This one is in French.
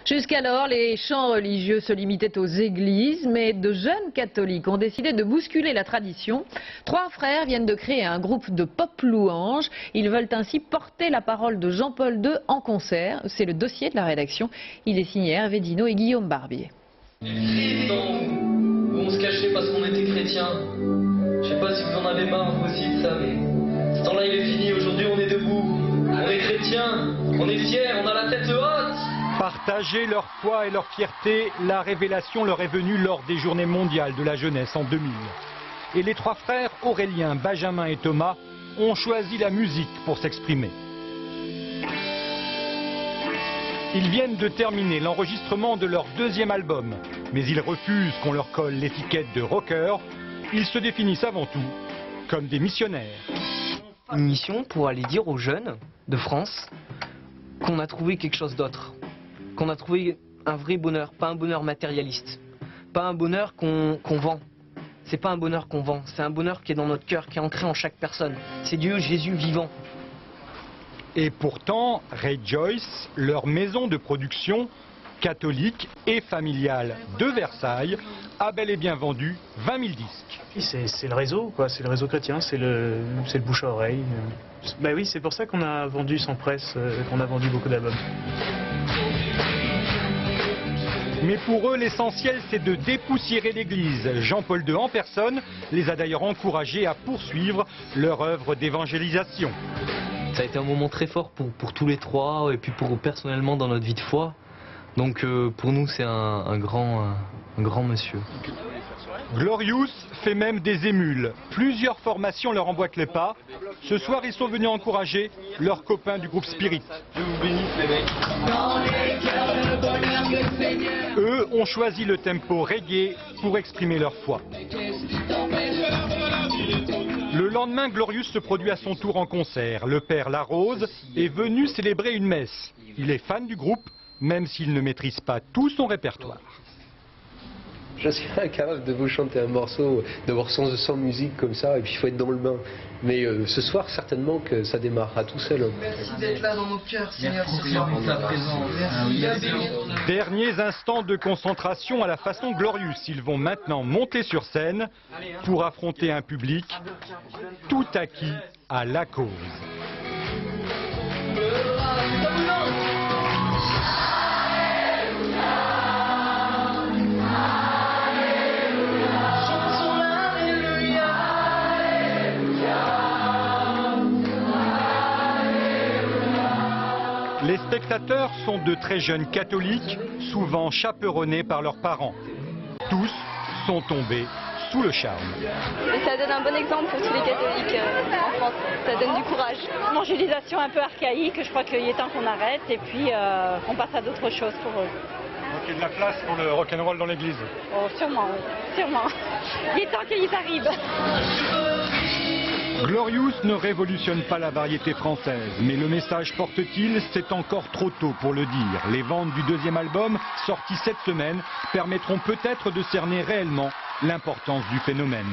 Jusqu'alors, les chants religieux se limitaient aux églises, mais de jeunes catholiques ont décidé de bousculer la tradition. 3 frères viennent de créer un groupe de pop louanges. Ils veulent ainsi porter la parole de Jean-Paul II en concert. C'est le dossier de la rédaction. Il est signé Hervé Dino et Guillaume Barbier. Les temps où on se cachait parce qu'on était chrétien. Je sais pas si vous en avez marre aussi de ça, mais ce temps-là il est fini. Aujourd'hui on est debout, on est chrétien, on est fiers, on a la tête haute. Partager leur foi et leur fierté, la révélation leur est venue lors des Journées mondiales de la jeunesse en 2000. Et les 3 frères, Aurélien, Benjamin et Thomas, ont choisi la musique pour s'exprimer. Ils viennent de terminer l'enregistrement de leur 2e album, mais ils refusent qu'on leur colle l'étiquette de rocker. Ils se définissent avant tout comme des missionnaires. Une mission pour aller dire aux jeunes de France qu'on a trouvé quelque chose d'autre. Qu'on a trouvé un vrai bonheur, pas un bonheur matérialiste, pas un bonheur qu'on vend. C'est pas un bonheur qu'on vend, c'est un bonheur qui est dans notre cœur, qui est ancré en chaque personne. C'est Dieu, Jésus vivant. Et pourtant, Rejoice, leur maison de production catholique et familiale de Versailles, a bel et bien vendu 20 000 disques. C'est le réseau, quoi. C'est le réseau chrétien, c'est le bouche à oreille. Bah oui, c'est pour ça qu'on a vendu sans presse, qu'on a vendu beaucoup d'albums. Mais pour eux, l'essentiel, c'est de dépoussiérer l'Église. Jean-Paul II en personne les a d'ailleurs encouragés à poursuivre leur œuvre d'évangélisation. Ça a été un moment très fort pour tous les 3 et puis pour personnellement dans notre vie de foi. Donc pour nous c'est un grand monsieur. Glorious fait même des émules. Plusieurs formations leur emboîtent le pas. Ce soir, ils sont venus encourager leurs copains du groupe Spirit. Eux ont choisi le tempo reggae pour exprimer leur foi. Le lendemain, Glorious se produit à son tour en concert. Le père Larose est venu célébrer une messe. Il est fan du groupe, même s'il ne maîtrise pas tout son répertoire. Je suis incapable de vous chanter un morceau, d'avoir sans musique comme ça, et puis il faut être dans le bain. Mais ce soir, certainement que ça démarrera tout seul. Merci d'être là dans nos cœurs, Seigneur, ce soir. Pour ta présence. Derniers instants de concentration à la façon Glorious. Ils vont maintenant monter sur scène pour affronter un public tout acquis à la cause. Les spectateurs sont de très jeunes catholiques, souvent chaperonnés par leurs parents. Tous sont tombés sous le charme. Et ça donne un bon exemple pour tous les catholiques en France. Ça donne du courage. Évangélisation un peu archaïque, je crois qu'il est temps qu'on arrête et puis on passe à d'autres choses pour eux. Donc il y a de la place pour le rock'n'roll dans l'église. Oh, sûrement, oui, sûrement. Il est temps qu'ils arrivent. Glorious ne révolutionne pas la variété française, mais le message porte-t-il? C'est encore trop tôt pour le dire. Les ventes du 2e album, sorti cette semaine, permettront peut-être de cerner réellement l'importance du phénomène.